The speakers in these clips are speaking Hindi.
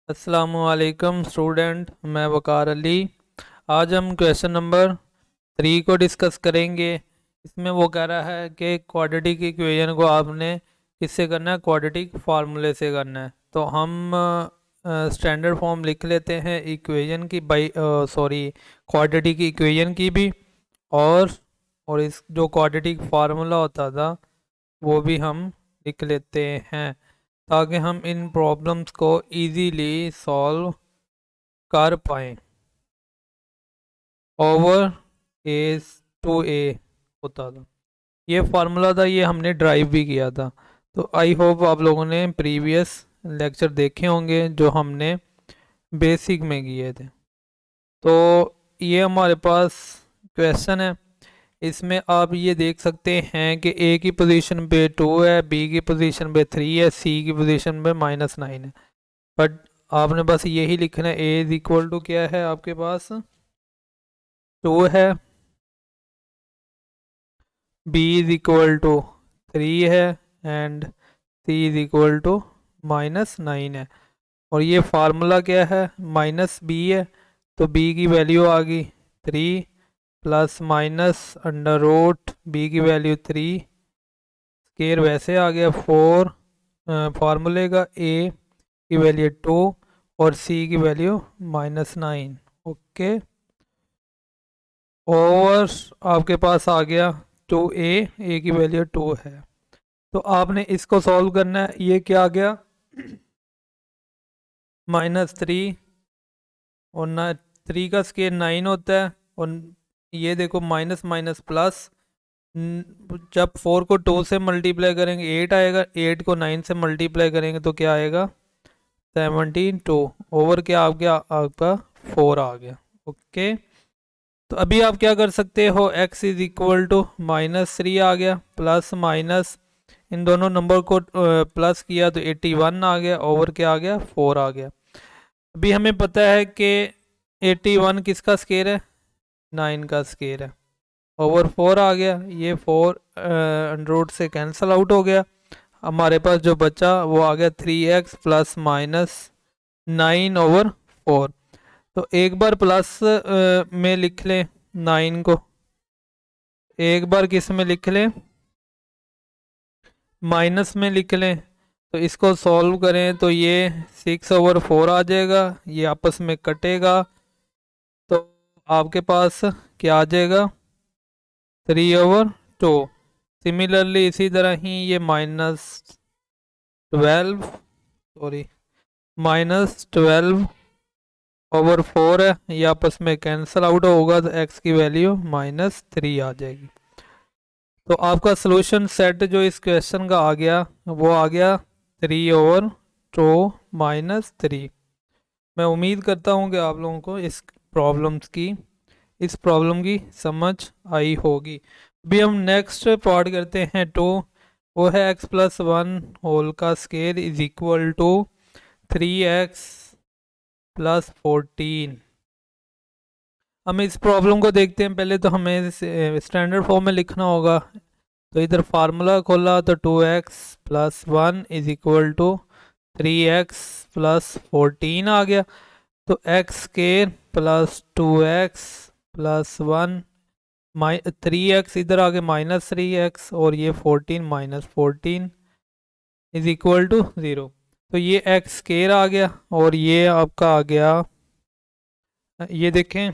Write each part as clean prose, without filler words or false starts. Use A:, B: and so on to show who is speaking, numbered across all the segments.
A: अस्सलामुअलैकुम स्टूडेंट, मैं वकार अली। आज हम क्वेश्चन नंबर 3 को डिस्कस करेंगे। इसमें वो कह रहा है कि क्वाड्रेटिक इक्वेशन को आपने किससे करना है, क्वाड्रेटिक फार्मूले से करना है। तो हम स्टैंडर्ड फॉर्म लिख लेते हैं इक्वेशन की, क्वाड्रेटिक इक्वेशन की भी, और और इस जो क्वाड्रेटिक फार्मूला होता था वो भी हम लिख लेते हैं, ताकि हम इन प्रॉब्लम्स को इजीली सॉल्व कर पाएँ। ओवर ए टू ए होता था, ये फार्मूला था, ये हमने ड्राइव भी किया था। तो आई होप आप लोगों ने प्रीवियस लेक्चर देखे होंगे जो हमने बेसिक में किए थे। तो ये हमारे पास क्वेश्चन है। इसमें आप ये देख सकते हैं कि ए की पोजीशन पे 2 है, बी की पोजीशन पे 3 है, सी की पोजीशन पे -9 है। बट आपने बस यही लिखना है, ए इज इक्वल टू क्या है आपके पास 2 है, बी इज इक्वल टू 3 है, and C is equal to -9 है। और ये फार्मूला क्या है, -b है, तो b की वैल्यू आ गई 3 plus minus under root B की वैल्यू 3 स्केयर वैसे आ गया 4, फार्मूले का a की वैल्यू 2 और c की वैल्यू -9। ओके, ओवर आपके पास आ गया 2a, a की वैल्यू 2 है। तो आपने इसको सॉल्व करना है। ये क्या आ गया -3, और ना 3 का स्केयर 9 होता है, और ये देखो माइनस माइनस प्लस, जब 4 को 2 से मल्टीप्लाई करेंगे 8 आएगा, 8 को 9 से मल्टीप्लाई करेंगे तो क्या आएगा 72, ओवर क्या आ गया आपका 4 आ गया। ओके, तो अभी आप क्या कर सकते हो, x इज इक्वल टू -3 आ गया, प्लस माइनस इन दोनों नंबर को प्लस किया तो 81 आ गया, ओवर क्या आ गया 4 आ गया। अभी हमें पता है कि 81 किसका स्केयर है, 9 का स्केयर है, ओवर 4 आ गया, ये 4 रूट से कैंसिल आउट हो गया। हमारे पास जो बचा वो आ गया 3x प्लस -9/4। तो एक बार प्लस में लिख लें 9 को, एक बार किस में लिख लें, माइनस में लिख लें। तो इसको सॉल्व करें तो ये 6/4 आ जाएगा, ये आपस में कटेगा, तो आपके पास क्या आ जाएगा 3/2। सिमिलरली इसी तरह ही ये -12/4 है, ये आपस में कैंसिल आउट होगा, तो x की वैल्यू -3 आ जाएगी। तो आपका सॉल्यूशन सेट जो इस क्वेश्चन का आ गया वो आ गया 3/2 -3। मैं उम्मीद करता हूँ कि आप लोगों को इस प्रॉब्लम की समझ आई होगी। अभी हम नेक्स्ट पार्ट करते हैं 2, वो है x+1 होल का square is equal to 3x + 14। हम इस प्रॉब्लम को देखते हैं। पहले तो हमें स्टैंडर्ड फॉर्म में लिखना होगा। तो इधर फार्मूला खोला तो 2x + 1 is equal to 3x + 14 आ गया। तो x square plus 2x + 1 3x इधर आगे -3x, और ये 14 - 14 इज इक्वल टू 0। तो ये x स्केयर आ गया, और ये आपका आ गया, ये देखें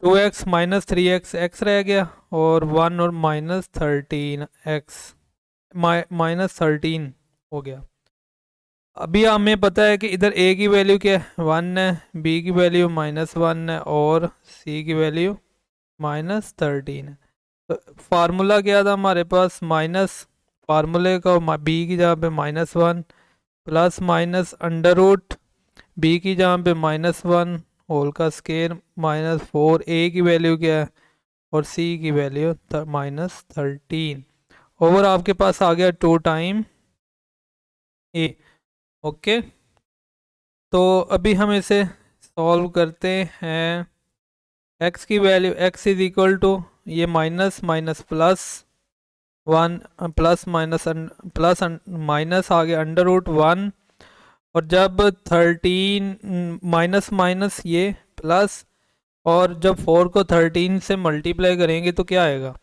A: 2x - 3x x रह गया, और 1 और -13x -13 हो गया। अभी हमें पता है कि इधर a की वैल्यू क्या है 1 है, b की वैल्यू -1 है, और c की वैल्यू -13 है। तो फार्मूला क्या था हमारे पास, माइनस फार्मूले का b की जगह पे -1 plus minus under root b की जगह पे -1 होल का स्केयर -4, a की वैल्यू क्या है और c की वैल्यू -13, ओवर आपके पास आ गया 2 टाइम a। ओके, तो अभी हम इसे सॉल्व करते हैं। x की value x is equal to ये minus minus plus 1 plus minus plus minus आ गया अंडर रूट 1 और जब 13 माइनस माइनस ये प्लस, और जब 4 को 13 से मल्टीप्लाई करेंगे तो क्या आएगा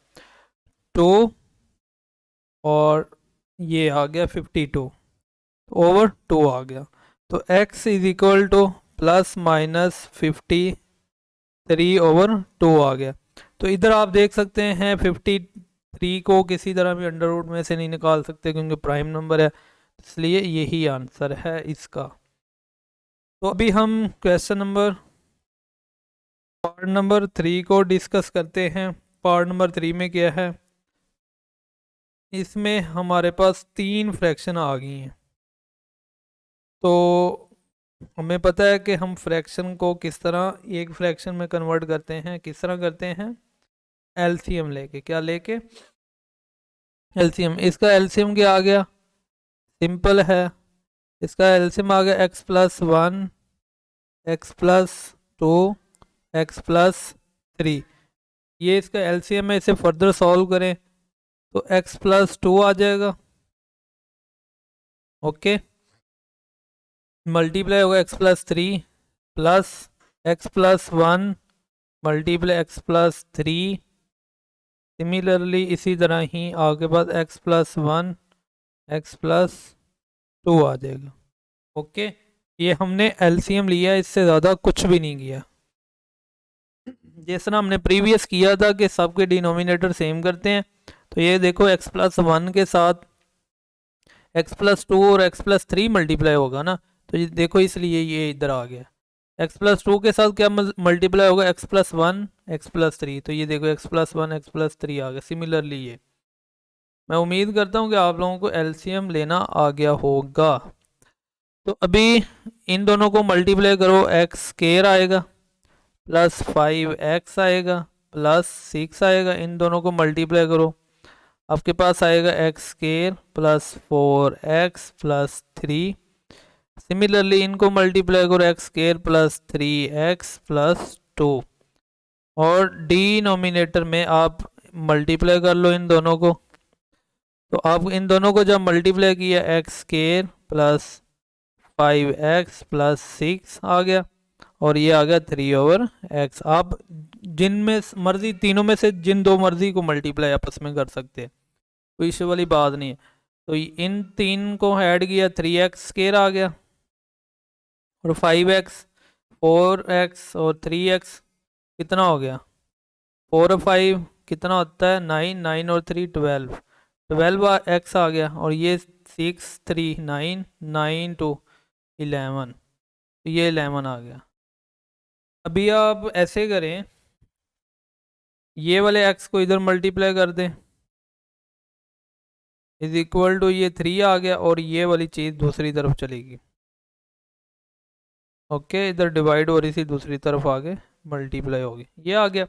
A: 2, और ये आ गया 52 ओवर 2 आ गया। तो x is equal two plus minus 53 over 2 आ गया। तो इधर आप देख सकते हैं 53 को किसी तरह भी अंडर रूट में से नहीं निकाल सकते क्योंकि प्राइम नंबर है, इसलिए यही आंसर है इसका। तो अभी हम क्वेश्चन नंबर पार्ट नंबर 3 को डिस्कस करते हैं। पार्ट नंबर 3 में क्या है, इसमें हमारे पास 3 फ्रैक्शन आ गई हैं। तो हमें पता है कि हम फ्रैक्शन को किस तरह एक फ्रैक्शन में कन्वर्ट करते हैं, किस तरह करते हैं, एलसीएम लेके। क्या लेके? एलसीएम। इसका एलसीएम क्या आ गया? सिंपल है, इसका एलसीएम आ गया x plus 1, x plus 2, x plus 3। ये इसका एलसीएम है। इसे फर्दर सॉल्व करें तो x प्लस 2 आ जाएगा, ओके, मल्टीप्लाई होगा x plus 3 plus x plus 1 multiply x plus 3। Similarly इसी तरह ही आगे बाद x प्लस 1 x प्लस 2 आ जाएगा, ओके। ये हमने एलसीएम लिया, इससे ज़्यादा कुछ भी नहीं किया। जिस तरह हमने प्रीवियस किया था कि सबके डिनोमिनेटर सेम करते हैं, तो ये देखो x प्लस 1 के साथ x प्लस 2 और x प्लस 3 मल्टीप्लाई होगा ना, तो ये देखो इसलिए ये इधर आ गया। x प्लस 2 के साथ क्या मल्टीप्लाई होगा, x प्लस 1 x प्लस 3, तो ये देखो x प्लस 1 x प्लस 3 आ गया। सिमिलरली ये मैं उम्मीद करता हूँ कि आप लोगों को एलसीएम लेना आ गया होगा। तो अभी इन दोनों को मल्टीप्लाई करो, x स्क्वायर आएगा प्लस 5x आएगा प्लस 6 आएगा। इन दोनों को मल्टीप्लाई करो, आपके पास आएगा x square plus 4x plus 3। Similarly इनको मल्टीप्लाई करो, x square plus 3x plus 2, और डिनोमिनेटर में आप मल्टीप्लाई कर लो इन दोनों को। तो आप इन दोनों को जब मल्टीप्लाई किया, x square plus 5x plus 6 आ गया, और ये आ गया 3 ओवर x। आप जिनमें मर्जी, तीनों में से जिन दो मर्जी को मल्टीप्लाई आपस में कर सकते हैं, कोई इश्यू वाली बात नहीं है। तो इन तीन को ऐड किया, 3x स्क्वायर आ गया, और 5x 4x और 3x कितना हो गया, 4 और 5 कितना होता है 9, 9 और 3 12, 12x आ गया, और ये 6 3 9, 9 2 11, तो ये 11 आ गया। अभी आप ऐसे करें, ये वाले x को इधर मल्टीप्लाई कर दें, इज इक्वल टू ये 3 आ गया, और ये वाली चीज़ दूसरी तरफ चलेगी, ओके। इधर डिवाइड हो रही थी, दूसरी तरफ आगे मल्टीप्लाई होगी, ये आ गया।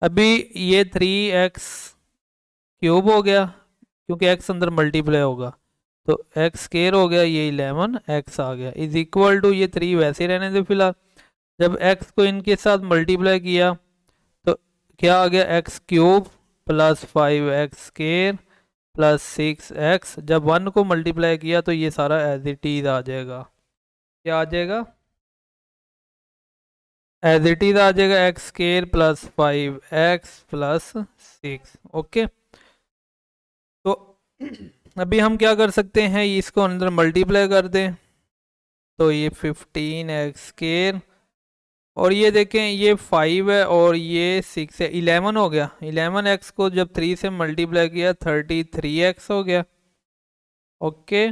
A: अभी ये 3x क्यूब हो गया क्योंकि x अंदर मल्टीप्लाई होगा, तो x स्क्वायर हो गया, ये 11x आ गया, इज इक्वल टू ये 3 वैसे रहने दे फिलहाल। जब x को इनके साथ मल्टीप्लाई किया तो क्या आ गया, x cube plus 5x square plus 6x। जब 1 को मल्टीप्लाई किया तो ये सारा एज इट इज आ जाएगा। क्या आ जाएगा? एज इट इज आ जाएगा, x square plus 5x plus 6, okay. तो अभी हम क्या कर सकते हैं, इसको अंदर मल्टीप्लाई कर दें, तो ये 15x स्क्वायर, और ये देखें ये 5 है और ये 6 है, 11 हो गया। 11x को जब 3 से मल्टीप्लाई किया 33x हो गया, ओके।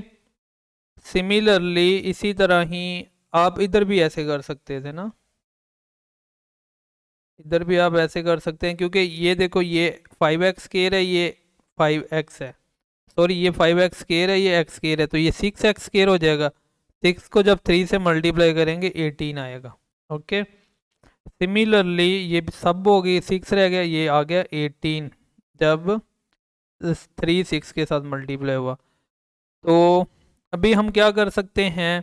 A: सिमिलरली इसी तरह ही आप इधर भी ऐसे कर सकते थे ना, इधर भी आप ऐसे कर सकते हैं, क्योंकि ये देखो ये 5x स्क्वायर है, ये 5x है, सॉरी ये 5x स्क्वायर है, ये x स्क्वायर है, तो ये 6x स्क्वायर हो जाएगा। 6 को जब 3 से मल्टीप्लाई करेंगे 18 आएगा, ओके। सिमिलरली ये सब हो गई, 6 रह गया, ये आ गया 18 जब 3 6 के साथ मल्टीप्लाई हुआ। तो अभी हम क्या कर सकते हैं,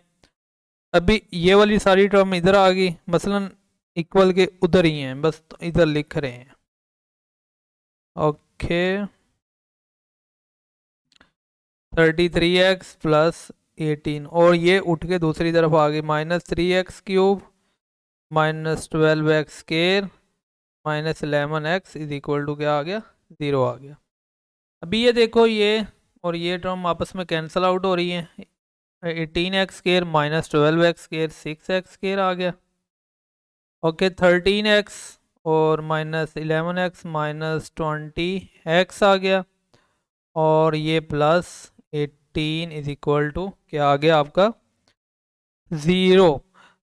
A: अभी ये वाली सारी टर्म इधर आ गई, मसलन इक्वल के उधर ही हैं, बस तो इधर लिख रहे हैं, ओके। 33x प्लस 18 और ये उठ के दूसरी तरफ आ गई -3x³ -12x² -11x is equal to क्या आ गया 0 आ गया। अभी ये देखो ये और ये टर्म आपस में कैंसिल आउट हो रही है 18x² -12x² 6x² आ गया। ओके 13x और -11x -20x आ गया और ये +18 इज इक्वल टू क्या आ गया आपका 0।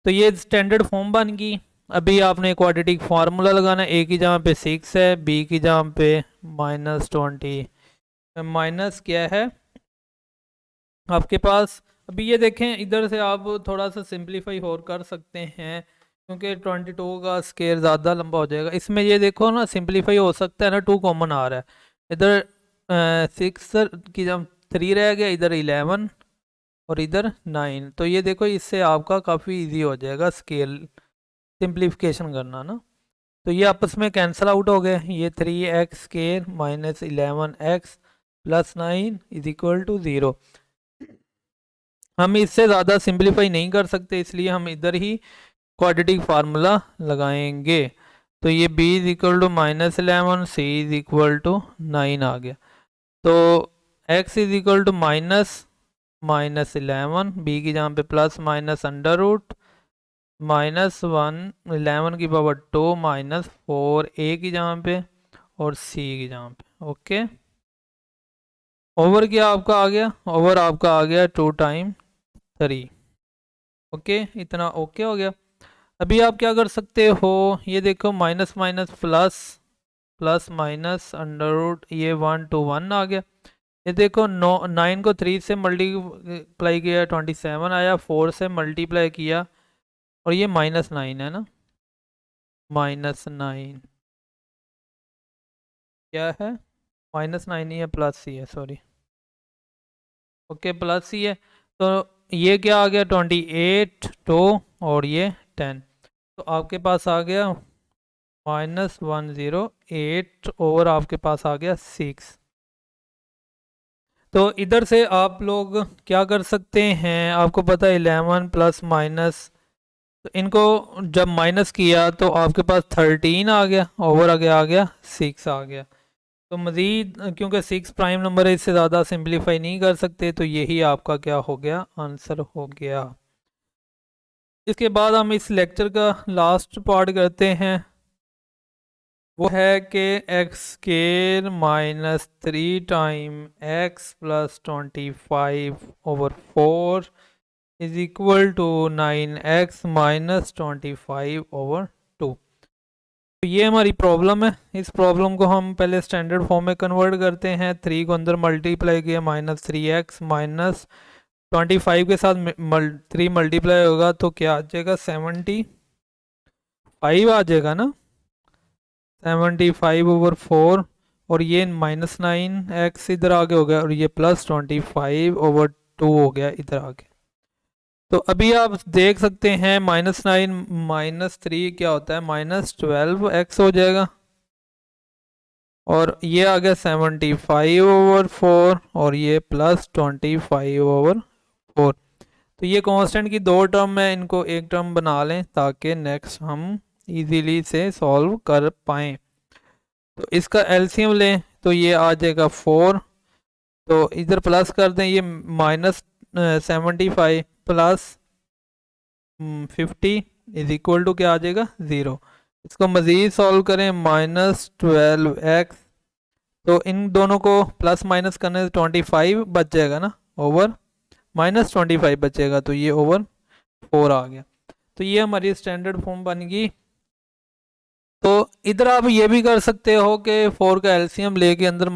A: तो ये स्टैंडर्ड फॉर्म बन गई। अभी आपने क्वाड्रेटिक फार्मूला लगाना है, a की जगह पे 6 है, b की जगह पे -20 माइनस क्या है आपके पास। अभी ये देखें इधर से आप थोड़ा सा सिंप्लीफाई और कर सकते हैं क्योंकि 22 का स्केयर ज़्यादा लंबा हो जाएगा। इसमें ये देखो ना सिंप्लीफाई हो सकता है ना, 2 कॉमन आ रहा है इधर 6 की जब 3 रह गया, इधर 11 और इधर 9। तो ये देखो इससे आपका काफ़ी इजी हो जाएगा स्केल सिंप्लीफिकेशन करना ना। तो ये आपस में कैंसिल आउट हो गए, ये 3x² -11x +9 is equal to 0। हम इससे ज़्यादा सिंप्लीफाई नहीं कर सकते इसलिए हम इधर ही क्वाड्रेटिक फार्मूला लगाएंगे। तो ये b is equal to -11 c is equal to 9 आ गया। तो x is equal to -11 b की जहाँ पे प्लस माइनस अंडर रूट -1 11 की पावर 2 -4 a की जहाँ पे और c की जहाँ पे। ओके ओवर क्या आपका आ गया, ओवर आपका आ गया 2 टाइम 3। ओके इतना ओके हो गया। अभी आप क्या कर सकते हो, ये देखो minus minus plus plus minus under root, ये 1 to 1 आ गया। ये देखो 9 को 3 से मल्टीप्लाई किया 27 आया, 4 से मल्टीप्लाई किया और ये -9 है ना, -9 क्या है -9 ही है प्लस ही है सॉरी। ओके प्लस ही है। तो ये क्या आ गया 28 2 और ये 10। तो आपके पास आ गया -108 और आपके पास आ गया 6। तो इधर से आप लोग क्या कर सकते हैं, आपको पता है 11 प्लस माइनस, तो इनको जब माइनस किया तो आपके पास 13 आ गया, ओवर आगे आ गया 6 आ गया। तो मज़ीद क्योंकि 6 प्राइम नंबर है इससे ज़्यादा सिंप्लीफाई नहीं कर सकते, तो यही आपका क्या हो गया आंसर हो गया। इसके बाद हम इस लेक्चर का लास्ट पार्ट करते हैं, वो है कि x² -3 time x + 25/4 is equal to 9x - 25/2। तो ये हमारी प्रॉब्लम है। इस प्रॉब्लम को हम पहले स्टैंडर्ड फॉर्म में कन्वर्ट करते हैं। 3 को अंदर मल्टीप्लाई किया -3x -25 के साथ 3 मल्टीप्लाई होगा तो क्या आ जाएगा 75 आ जाएगा ना, 75/4 और ये -9x इधर आगे हो गया और ये +25/2 हो गया इधर आगे। तो अभी आप देख सकते हैं -9 -3 क्या होता है -12x हो जाएगा और ये आ गया 75/4 और ये +25/4। तो ये कांस्टेंट की 2 टर्म है, इनको एक टर्म बना लें ताकि नेक्स्ट हम इजीली से सॉल्व कर पाएँ। तो इसका एलसीएम लें तो ये आ जाएगा 4, तो इधर प्लस कर दें, ये -75 प्लस 50 इज इक्वल टू क्या आ जाएगा 0। इसको मज़ीद सॉल्व करें -12x, तो इन दोनों को प्लस माइनस करने से 25 बच जाएगा ना, ओवर -25 बचेगा, तो ये ओवर 4 आ गया। तो ये हमारी स्टैंडर्ड फॉर्म बन गई। तो इधर आप ये भी कर सकते हो कि 4 का एलसीएम लेके अंदर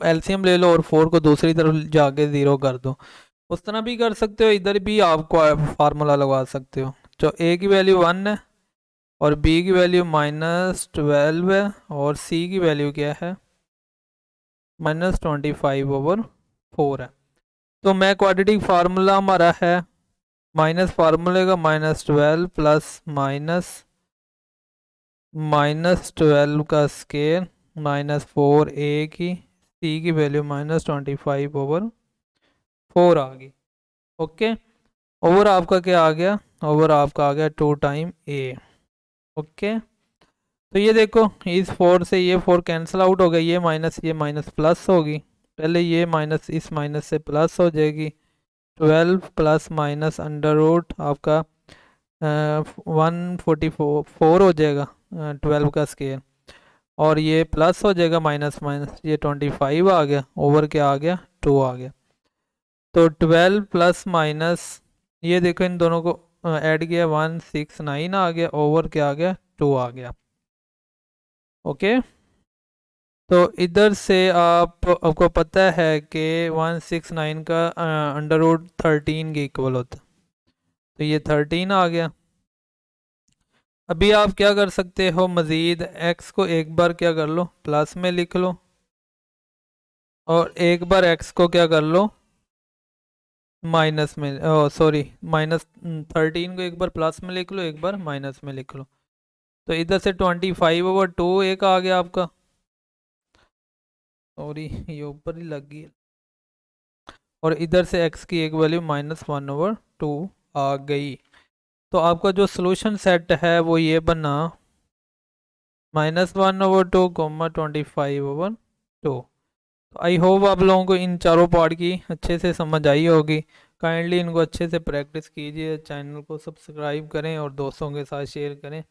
A: एलसीएम ले लो और 4 को दूसरी तरफ जाके 0 कर दो, उस तरह भी कर सकते हो। इधर भी आप फार्मूला लगा सकते हो। तो a की वैल्यू 1 है और b की वैल्यू -12 है और c की वैल्यू क्या है -25/4 है। तो मैं क्वाड्रेटिक फार्मूला हमारा है माइनस फार्मूले का -12 प्लस -12 का स्केयर -4 a की, c की वैल्यू -25/4 आ गई। ओके, ओवर आपका क्या आ गया, ओवर आपका आ गया 2 टाइम ए। ओके, तो ये देखो इस 4 से ये 4 कैंसिल आउट हो गया, ये माइनस प्लस होगी, पहले ये माइनस इस माइनस से प्लस हो जाएगी, 12 प्लस माइनस अंडर रूट आपका 144 हो जाएगा 12 का स्केयर, और ये प्लस हो जाएगा माइनस माइनस, ये 25 आ गया, ओवर क्या आ गया 2 आ गया। तो 12 प्लस माइनस ये देखो इन दोनों को ऐड किया 169 आ गया, ओवर क्या आ गया 2 आ गया। ओके, तो इधर से आपको पता है कि 169 का अंडर रूट 13 के इक्वल होता है, तो ये 13 आ गया। अभी आप क्या कर सकते हो, मज़ीद x को एक बार क्या कर लो प्लस में लिख लो, और एक बार x को क्या कर लो माइनस में, सॉरी माइनस 13 को एक बार प्लस में लिख लो, एक बार माइनस में लिख लो। तो इधर से 25/2 एक आ गया आपका, सॉरी ये ऊपर ही लग गई, और इधर से x की एक वैल्यू -1/2 आ गई। तो आपका जो सोल्यूशन सेट है वो ये बना -1/2 25/2। तो आई होप आप लोगों को इन चारों पार्ट की अच्छे से समझ आई होगी। काइंडली इनको अच्छे से प्रैक्टिस कीजिए, चैनल को सब्सक्राइब करें और दोस्तों के साथ शेयर करें